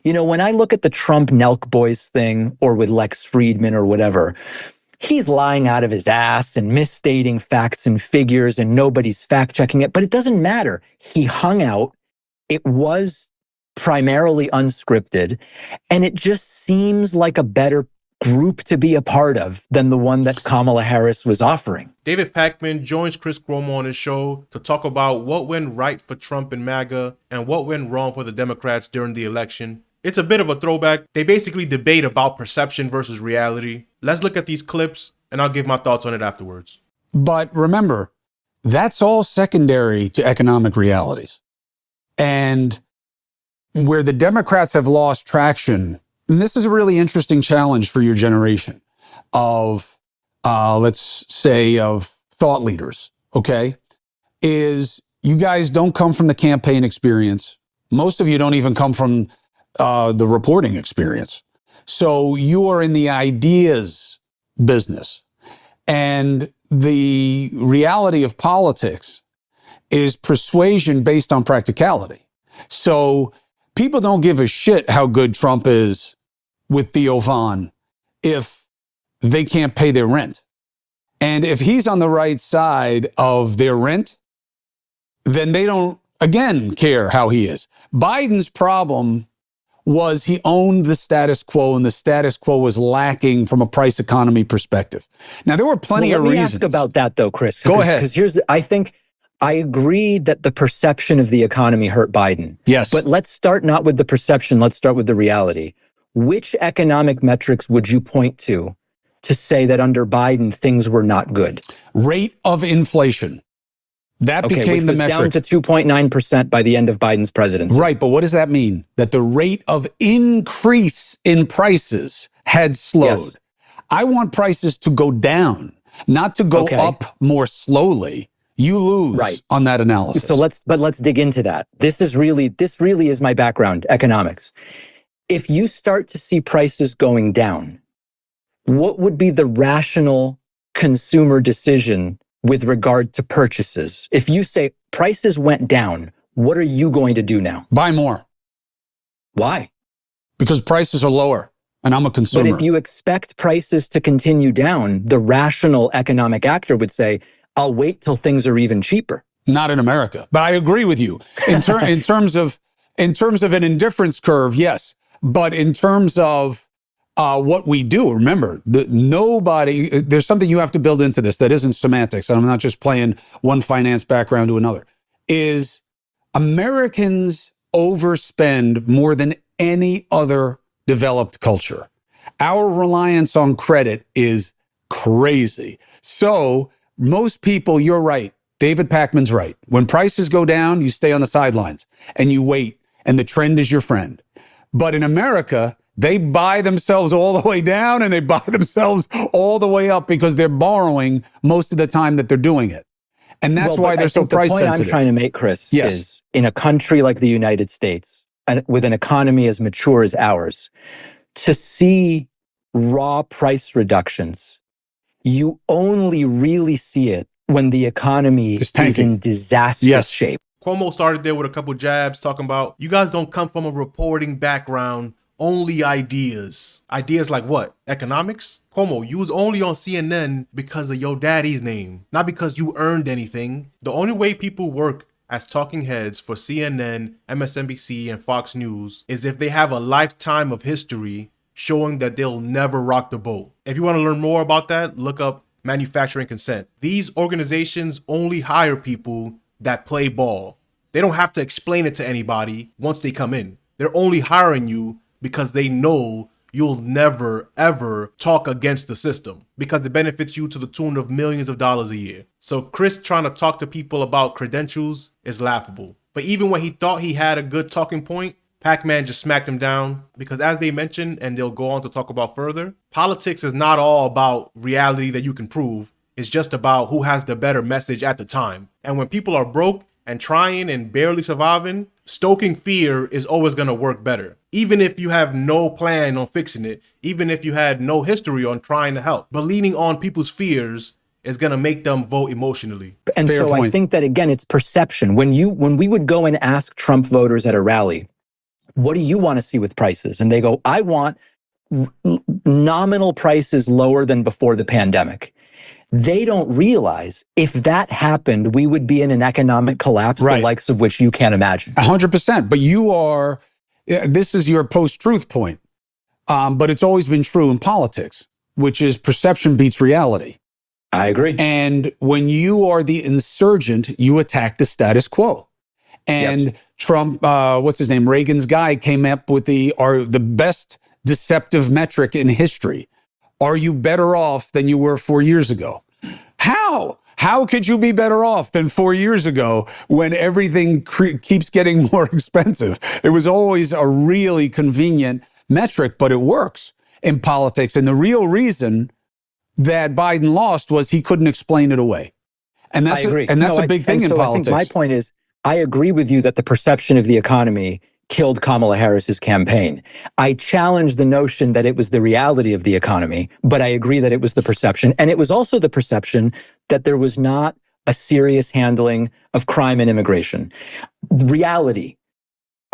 When I look at the Trump Nelk Boys thing or with Lex Friedman or whatever, he's lying out of his ass and misstating facts and figures and nobody's fact checking it, but it doesn't matter. He hung out. It was primarily unscripted, and it just seems like a better group to be a part of than the one that Kamala Harris was offering. David Pakman joins Chris Cuomo on his show to talk about what went right for Trump and MAGA and what went wrong for the Democrats during the election. It's a bit of a throwback. They basically debate about perception versus reality. Let's look at these clips and I'll give my thoughts on it afterwards. But remember, that's all secondary to economic realities. And where the Democrats have lost traction, and this is a really interesting challenge for your generation of, let's say, of thought leaders, okay, is you guys don't come from the campaign experience. Most of you don't even come from the reporting experience. So you are in the ideas business. And the reality of politics is persuasion based on practicality. So people don't give a shit how good Trump is with Theo Von if they can't pay their rent. And if he's on the right side of their rent, then they don't, again, care how he is. Biden's problem was he owned the status quo, and the status quo was lacking from a price economy perspective. Now, there were plenty of reasons. Let me ask about that, though, Chris. Go ahead. Because I think I agree that the perception of the economy hurt Biden. Yes. But let's start not with the perception. Let's start with the reality. Which economic metrics would you point to say that under Biden, things were not good? Rate of inflation. That became the metric. Down to 2.9% by the end of Biden's presidency. Right, but what does that mean? That the rate of increase in prices had slowed. Yes. I want prices to go down, not to go up more slowly. You lose on that analysis. So let's dig into that. This really is my background, economics. If you start to see prices going down, what would be the rational consumer decision with regard to purchases? If you say prices went down, what are you going to do now? Buy more. Why? Because prices are lower and I'm a consumer. But if you expect prices to continue down, the rational economic actor would say, I'll wait till things are even cheaper. Not in America. But I agree with you. In terms of an indifference curve, yes. But in terms of what we do, remember, there's something you have to build into this that isn't semantics, and I'm not just playing one finance background to another, is Americans overspend more than any other developed culture. Our reliance on credit is crazy. So most people, you're right, David Pakman's right. When prices go down, you stay on the sidelines and you wait, and the trend is your friend. But in America, they buy themselves all the way down and they buy themselves all the way up because they're borrowing most of the time that they're doing it. And that's why they're so price sensitive. The point I'm trying to make, Chris, is in a country like the United States, and with an economy as mature as ours, to see raw price reductions, you only really see it when the economy is in disastrous shape. Cuomo started there with a couple jabs talking about, you guys don't come from a reporting background, only ideas. Ideas like what? Economics? Cuomo, you was only on CNN because of your daddy's name, not because you earned anything. The only way people work as talking heads for CNN, MSNBC, and Fox News is if they have a lifetime of history showing that they'll never rock the boat. If you want to learn more about that, look up manufacturing consent. These organizations only hire people that play ball. They don't have to explain it to anybody once they come in. They're only hiring you because they know you'll never, ever talk against the system because it benefits you to the tune of millions of dollars a year. So Chris trying to talk to people about credentials is laughable. But even when he thought he had a good talking point, Pakman just smacked him down because, as they mentioned, and they'll go on to talk about further, politics is not all about reality that you can prove. It's just about who has the better message at the time. And when people are broke and trying and barely surviving, stoking fear is always going to work better. Even if you have no plan on fixing it, even if you had no history on trying to help. But leaning on people's fears is going to make them vote emotionally. And Fair point. I think that, again, it's perception. When we would go and ask Trump voters at a rally, what do you want to see with prices? And they go, I want nominal prices lower than before the pandemic. They don't realize if that happened, we would be in an economic collapse, the likes of which you can't imagine. 100%. But this is your post-truth point. But it's always been true in politics, which is perception beats reality. I agree. And when you are the insurgent, you attack the status quo. And Trump, what's his name? Reagan's guy came up with the best deceptive metric in history. Are you better off than you were 4 years ago? How? How could you be better off than 4 years ago when everything keeps getting more expensive? It was always a really convenient metric, but it works in politics. And the real reason that Biden lost was he couldn't explain it away. And that's a big thing in politics. I think my point is, I agree with you that the perception of the economy killed Kamala Harris's campaign. I challenge the notion that it was the reality of the economy, but I agree that it was the perception. And it was also the perception that there was not a serious handling of crime and immigration. Reality,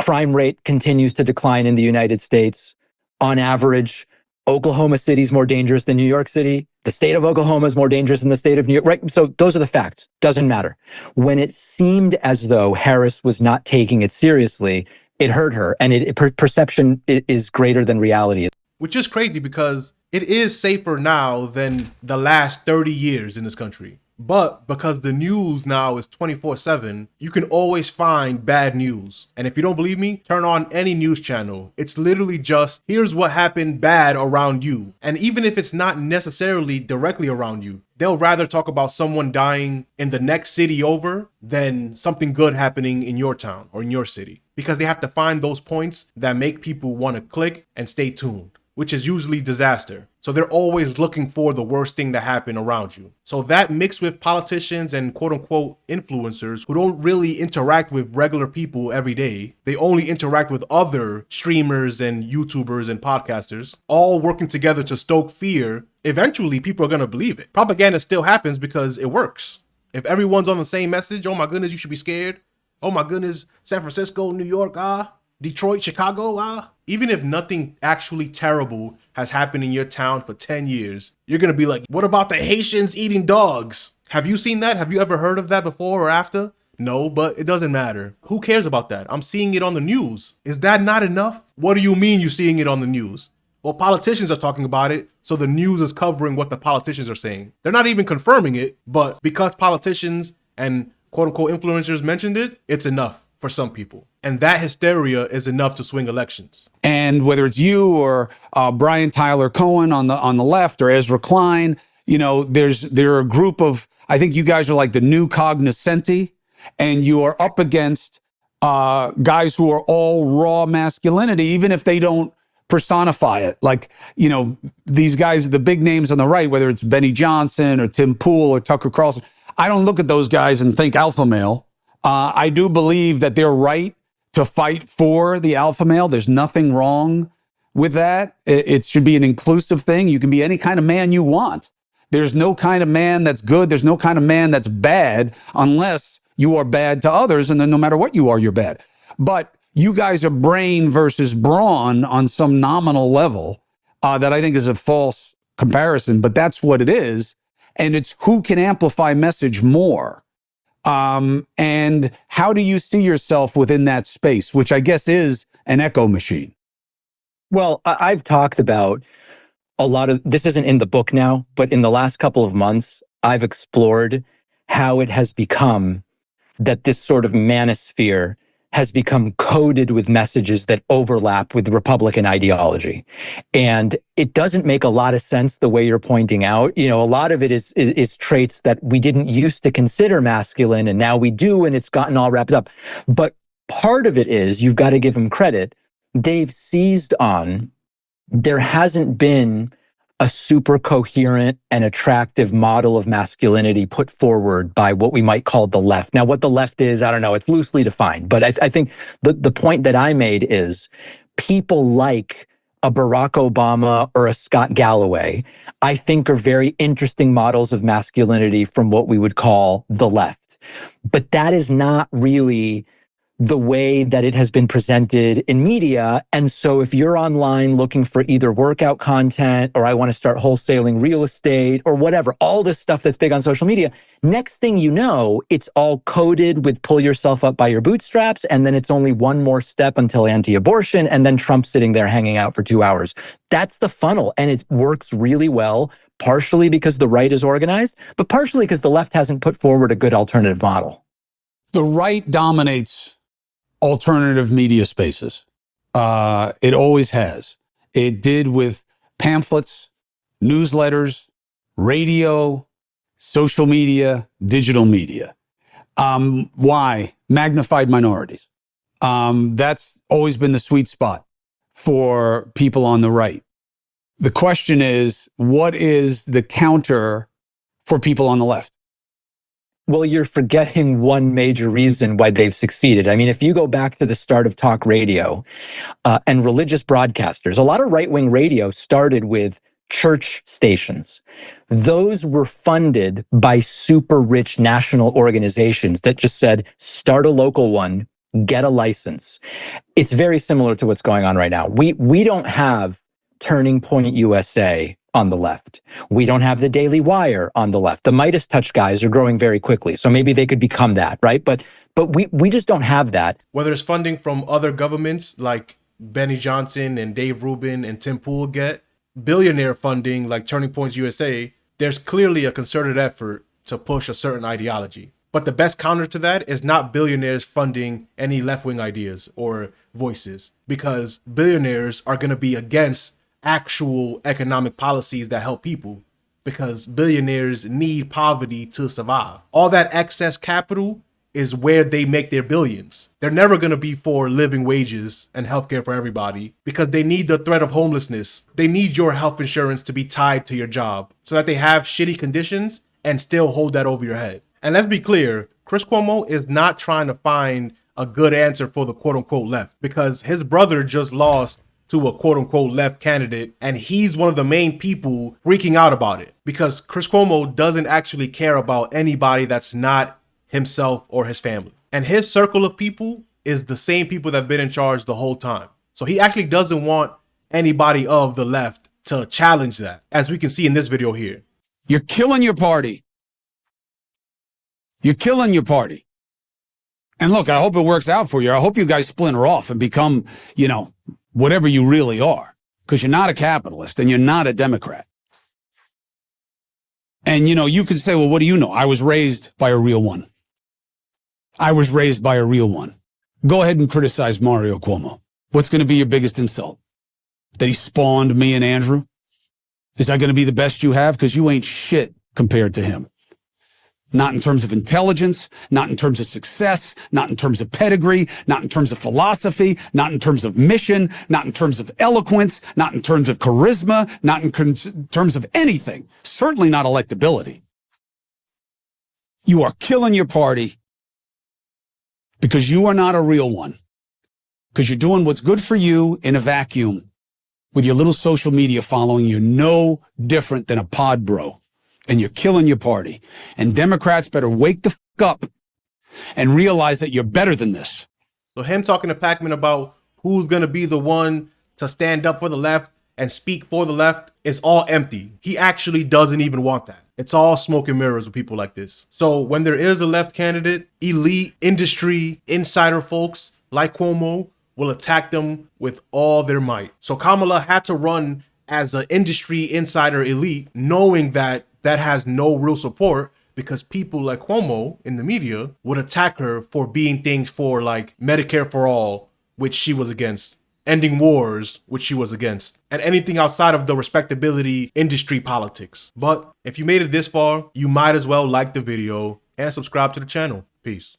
crime rate continues to decline in the United States. On average, Oklahoma City is more dangerous than New York City. The state of Oklahoma is more dangerous than the state of New York, right? So those are the facts. Doesn't matter. When it seemed as though Harris was not taking it seriously, it hurt her. And perception is greater than reality. Which is crazy because it is safer now than the last 30 years in this country. But because the news now is 24/7, you can always find bad news. And if you don't believe me, turn on any news channel. It's literally just, here's what happened bad around you. And even if it's not necessarily directly around you, they'll rather talk about someone dying in the next city over than something good happening in your town or in your city. Because they have to find those points that make people want to click and stay tuned, which is usually disaster. So they're always looking for the worst thing to happen around you. So that mixed with politicians and quote unquote influencers who don't really interact with regular people every day. They only interact with other streamers and YouTubers and podcasters, all working together to stoke fear. Eventually people are going to believe it. Propaganda still happens because it works. If everyone's on the same message, oh my goodness, you should be scared. Oh my goodness, San Francisco, New York, Detroit, Chicago, even if nothing actually terrible has happened in your town for 10 years, you're going to be like, what about the Haitians eating dogs? Have you seen that? Have you ever heard of that before or after? No, but it doesn't matter. Who cares about that? I'm seeing it on the news. Is that not enough? What do you mean you're seeing it on the news? Well, politicians are talking about it, so the news is covering what the politicians are saying. They're not even confirming it, but because politicians and quote unquote influencers mentioned it, it's enough for some people. And that hysteria is enough to swing elections. And whether it's you or Brian Tyler Cohen on the left or Ezra Klein, you know, there are a group of, I think you guys are like the new cognoscenti, and you are up against guys who are all raw masculinity, even if they don't personify it. Like, you know, these guys, the big names on the right, whether it's Benny Johnson or Tim Pool or Tucker Carlson, I don't look at those guys and think alpha male. I do believe that they're right to fight for the alpha male. There's nothing wrong with that. It should be an inclusive thing. You can be any kind of man you want. There's no kind of man that's good. There's no kind of man that's bad unless you are bad to others. And then no matter what you are, you're bad. But you guys are brain versus brawn on some nominal level that I think is a false comparison, but that's what it is. And it's who can amplify message more. And how do you see yourself within that space, which I guess is an echo machine? Well, I've talked about a lot of, this isn't in the book now, but in the last couple of months, I've explored how it has become that this sort of manosphere has become coded with messages that overlap with Republican ideology. And it doesn't make a lot of sense the way you're pointing out. You know, a lot of it is traits that we didn't used to consider masculine, and now we do, and it's gotten all wrapped up. But part of it is, you've got to give them credit, they've seized on, there hasn't been a super coherent and attractive model of masculinity put forward by what we might call the left. Now, what the left is, I don't know, it's loosely defined. But I think the point that I made is people like a Barack Obama or a Scott Galloway, I think are very interesting models of masculinity from what we would call the left. But that is not really the way that it has been presented in media. And so if you're online looking for either workout content or I want to start wholesaling real estate or whatever, all this stuff that's big on social media, next thing you know, it's all coded with pull yourself up by your bootstraps. And then it's only one more step until anti-abortion. And then Trump's sitting there hanging out for 2 hours. That's the funnel. And it works really well, partially because the right is organized, but partially because the left hasn't put forward a good alternative model. The right dominates alternative media spaces. It always has. It did with pamphlets, newsletters, radio, social media, digital media. Why? Magnified minorities. That's always been the sweet spot for people on the right. The question is, what is the counter for people on the left? Well, you're forgetting one major reason why they've succeeded. I mean, if you go back to the start of talk radio and religious broadcasters, a lot of right-wing radio started with church stations. Those were funded by super rich national organizations that just said, start a local one, get a license. It's very similar to what's going on right now. We don't have Turning Point USA on the left. We don't have the Daily Wire on the left. The Midas Touch guys are growing very quickly, so maybe they could become that, right? But we just don't have that. Whether it's funding from other governments like Benny Johnson and Dave Rubin and Tim Pool get, billionaire funding like Turning Points USA, there's clearly a concerted effort to push a certain ideology. But the best counter to that is not billionaires funding any left-wing ideas or voices, because billionaires are going to be against actual economic policies that help people, because billionaires need poverty to survive. All that excess capital is where they make their billions. They're never going to be for living wages and healthcare for everybody, because they need the threat of homelessness. They need your health insurance to be tied to your job so that they have shitty conditions and still hold that over your head. And let's be clear, Chris Cuomo is not trying to find a good answer for the quote unquote left, because his brother just lost to a quote unquote left candidate, and he's one of the main people freaking out about it, because Chris Cuomo doesn't actually care about anybody that's not himself or his family. And his circle of people is the same people that have been in charge the whole time. So he actually doesn't want anybody of the left to challenge that, as we can see in this video here. You're killing your party. You're killing your party. And look, I hope it works out for you. I hope you guys splinter off and become, whatever you really are, because you're not a capitalist and you're not a Democrat. And, you could say, well, what do you know? I was raised by a real one. I was raised by a real one. Go ahead and criticize Mario Cuomo. What's going to be your biggest insult? That he spawned me and Andrew? Is that going to be the best you have? Because you ain't shit compared to him. Not in terms of intelligence, not in terms of success, not in terms of pedigree, not in terms of philosophy, not in terms of mission, not in terms of eloquence, not in terms of charisma, not in terms of anything. Certainly not electability. You are killing your party because you are not a real one. Because you're doing what's good for you in a vacuum with your little social media following. You're no different than a pod bro. And you're killing your party. And Democrats better wake the fuck up and realize that you're better than this. So him talking to Pakman about who's going to be the one to stand up for the left and speak for the left is all empty. He actually doesn't even want that. It's all smoke and mirrors with people like this. So when there is a left candidate, elite industry insider folks like Cuomo will attack them with all their might. So Kamala had to run as an industry insider elite, knowing that has no real support, because people like Cuomo in the media would attack her for being things for like Medicare for all, which she was against, ending wars, which she was against, and anything outside of the respectability industry politics. But if you made it this far, you might as well like the video and subscribe to the channel. Peace.